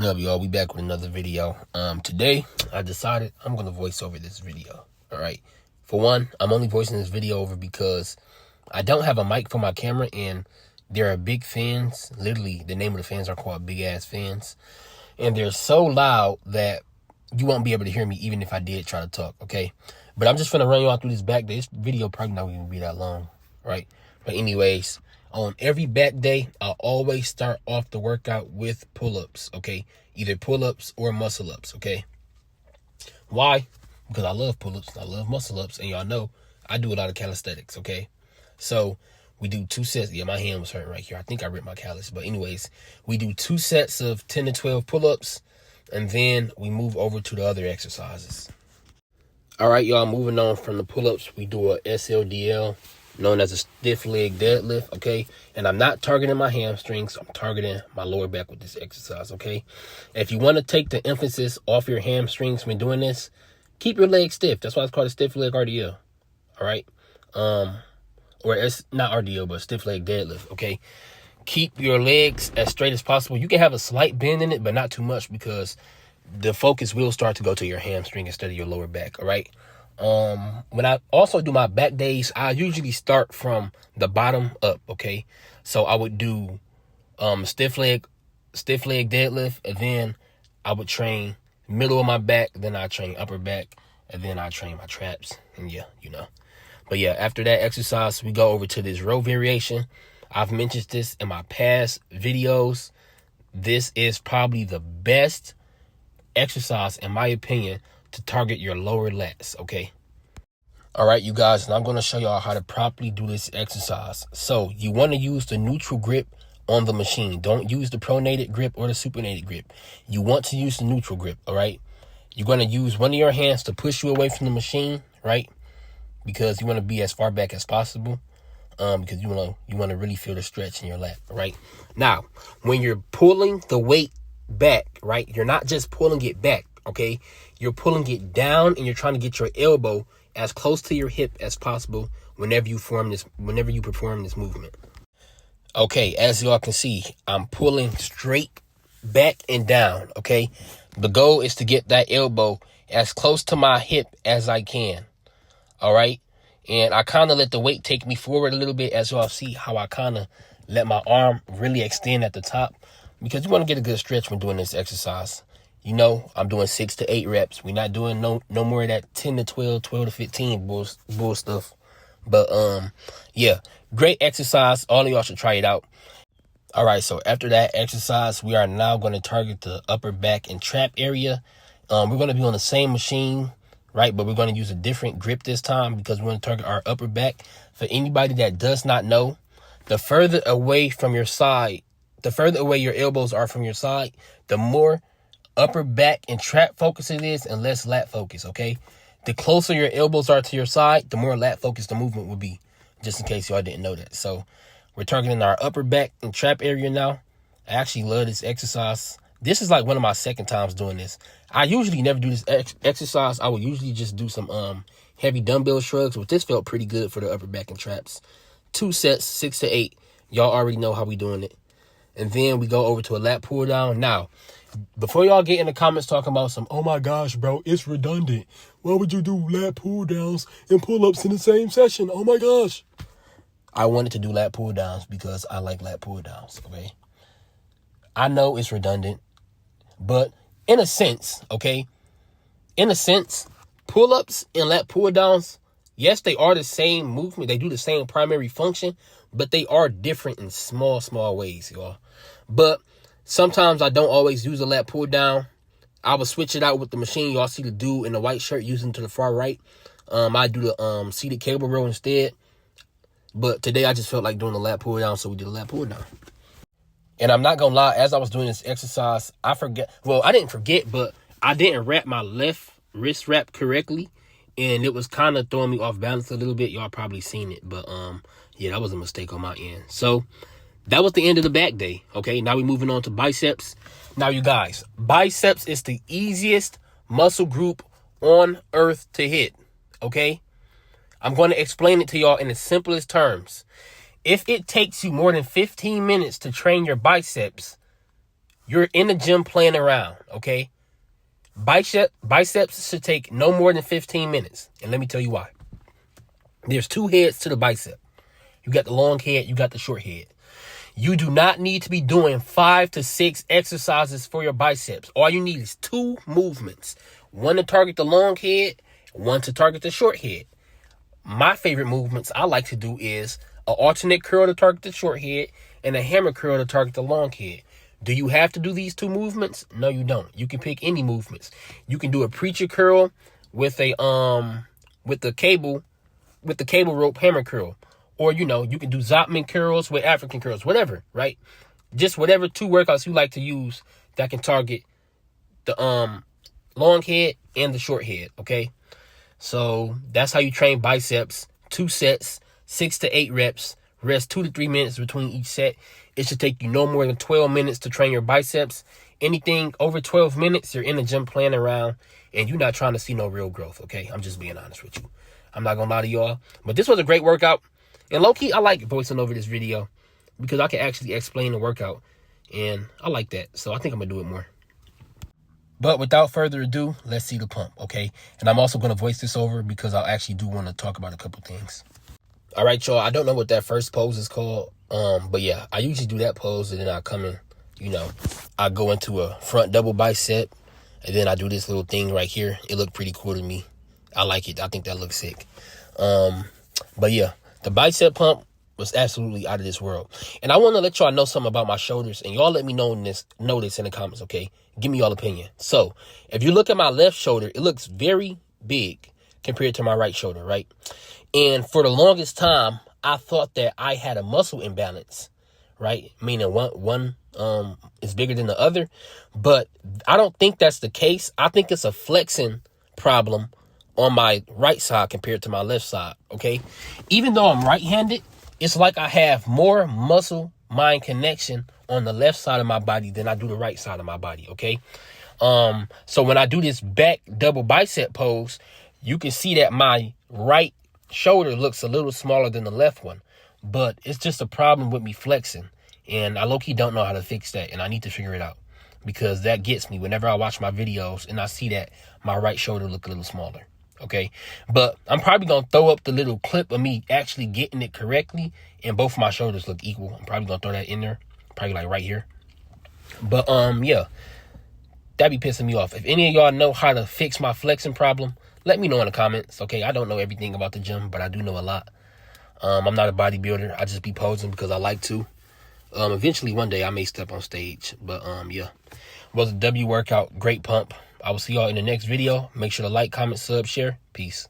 What up, y'all? We back with another video. Today I decided I'm gonna voice over this video. All right. For one, I'm only voicing this video over because I don't have a mic for my camera, and there are big fans. Literally, the name of the fans are called big ass fans, and they're so loud that you won't be able to hear me even if I did try to talk. Okay. But I'm just gonna run y'all through this back day. This video probably not even be that long, right? But anyways. On every back day, I always start off the workout with pull-ups, okay? Either pull-ups or muscle-ups, okay? Why? Because I love pull-ups, I love muscle-ups, and y'all know I do a lot of calisthenics, okay? So we do 2 sets. Yeah, my hand was hurting right here. I think I ripped my callus. But anyways, we do 2 sets of 10 to 12 pull-ups, and then we move over to the other exercises. All right, y'all, moving on from the pull-ups, we do a SLDL, known as a stiff leg deadlift, okay? And I'm not targeting my hamstrings. I'm targeting my lower back with this exercise, okay? If you want to take the emphasis off your hamstrings when doing this, keep your legs stiff. That's why it's called a stiff leg RDL, all right? Or it's not RDL, but stiff leg deadlift, okay? Keep your legs as straight as possible. You can have a slight bend in it, but not too much, because the focus will start to go to your hamstring instead of your lower back, all right? When I also do my back days, I usually start from the bottom up, okay? So I would do stiff leg deadlift, and then I would train middle of my back, then I train upper back, and then I train my traps, and yeah, you know. But yeah, after that exercise, we go over to this row variation. I've mentioned this in my past videos. This is probably the best exercise, in my opinion, to target your lower lats, okay? All right, you guys, and I'm going to show y'all how to properly do this exercise. So you want to use the neutral grip on the machine. Don't use the pronated grip or the supinated grip. You want to use the neutral grip, all right? You're going to use one of your hands to push you away from the machine, right? Because you want to be as far back as possible, because you want to really feel the stretch in your lat, all right? Now, when you're pulling the weight back, right, you're not just pulling it back, okay? You're pulling it down, and you're trying to get your elbow as close to your hip as possible whenever you perform this movement. Okay, as y'all can see, I'm pulling straight back and down, okay? The goal is to get that elbow as close to my hip as I can, all right? And I kind of let the weight take me forward a little bit, as y'all see how I kind of let my arm really extend at the top, because you want to get a good stretch when doing this exercise. You know, I'm doing 6 to 8 reps. We're not doing no more of that 10 to 12, 12 to 15 bull stuff. But, yeah, great exercise. All of y'all should try it out. All right, so after that exercise, we are now going to target the upper back and trap area. We're going to be on the same machine, right? But we're going to use a different grip this time, because we're going to target our upper back. For anybody that does not know, the further away your elbows are from your side, the more upper back and trap focus it is, and less lat focus, okay? The closer your elbows are to your side, the more lat focus the movement will be, just in case y'all didn't know that. So we're targeting our upper back and trap area now. I actually love this exercise. This is like one of my second times doing this. I usually never do this exercise. I would usually just do some heavy dumbbell shrugs, but this felt pretty good for the upper back and traps. 2 sets, 6 to 8. Y'all already know how we doing it. And then we go over to a lat pull down. Now, before y'all get in the comments talking about some, oh my gosh, bro, it's redundant. Why would you do lat pull downs and pull ups in the same session? Oh my gosh. I wanted to do lat pull downs because I like lat pull downs, okay? I know it's redundant, but in a sense, okay? In a sense, pull ups and lat pull downs, yes, they are the same movement. They do the same primary function, but they are different in small ways, y'all. But sometimes I don't always use a lat pull down. I will switch it out with the machine. Y'all see the dude in the white shirt using to the far right. I do the seated cable row instead. But today I just felt like doing the lat pull down, so we did a lat pull down. And I'm not going to lie, as I was doing this exercise, I didn't forget, but I didn't wrap my left wrist wrap correctly. And it was kind of throwing me off balance a little bit. Y'all probably seen it. But, yeah, that was a mistake on my end. So that was the end of the back day. Okay, now we're moving on to biceps. Now, you guys, biceps is the easiest muscle group on earth to hit. Okay, I'm going to explain it to y'all in the simplest terms. If it takes you more than 15 minutes to train your biceps, you're in the gym playing around, okay? Biceps should take no more than 15 minutes. And let me tell you why. There's two heads to the bicep. You got the long head, you got the short head. You do not need to be doing 5 to 6 exercises for your biceps. All you need is 2 movements. One to target the long head, one to target the short head. My favorite movements I like to do is an alternate curl to target the short head and a hammer curl to target the long head. Do you have to do these 2 movements? No, you don't. You can pick any movements. You can do a preacher curl with a with the cable rope hammer curl. Or, you know, you can do Zotman curls with African curls, whatever, right? Just whatever 2 workouts you like to use that can target the long head and the short head, okay? So that's how you train biceps. 2 sets, 6 to 8 reps, rest 2 to 3 minutes between each set. It should take you no more than 12 minutes to train your biceps. Anything over 12 minutes, you're in the gym playing around and you're not trying to see no real growth, okay? I'm just being honest with you. I'm not gonna lie to y'all, but this was a great workout. And low-key, I like voicing over this video because I can actually explain the workout. And I like that. So I think I'm going to do it more. But without further ado, let's see the pump, okay? And I'm also going to voice this over because I actually do want to talk about a couple things. All right, y'all. I don't know what that first pose is called. But yeah, I usually do that pose and then I come in, you know, I go into a front double bicep. And then I do this little thing right here. It looked pretty cool to me. I like it. I think that looks sick. But yeah. The bicep pump was absolutely out of this world. And I want to let y'all know something about my shoulders. And y'all let me know this in the comments, okay? Give me y'all opinion. So, if you look at my left shoulder, it looks very big compared to my right shoulder, right? And for the longest time, I thought that I had a muscle imbalance, right? Meaning one is bigger than the other. But I don't think that's the case. I think it's a flexing problem on my right side compared to my left side, okay? Even though I'm right-handed, it's like I have more muscle-mind connection on the left side of my body than I do the right side of my body, okay? So when I do this back double bicep pose, you can see that my right shoulder looks a little smaller than the left one, but it's just a problem with me flexing, and I low-key don't know how to fix that, and I need to figure it out because that gets me whenever I watch my videos and I see that my right shoulder look a little smaller. Okay, but I'm probably going to throw up the little clip of me actually getting it correctly, and both of my shoulders look equal. I'm probably going to throw that in there, probably like right here. But, yeah, that be pissing me off. If any of y'all know how to fix my flexing problem, let me know in the comments, okay? I don't know everything about the gym, but I do know a lot. I'm not a bodybuilder. I just be posing because I like to. Eventually, one day, I may step on stage, but, yeah. It was a W workout, great pump. I will see y'all in the next video. Make sure to like, comment, sub, share. Peace.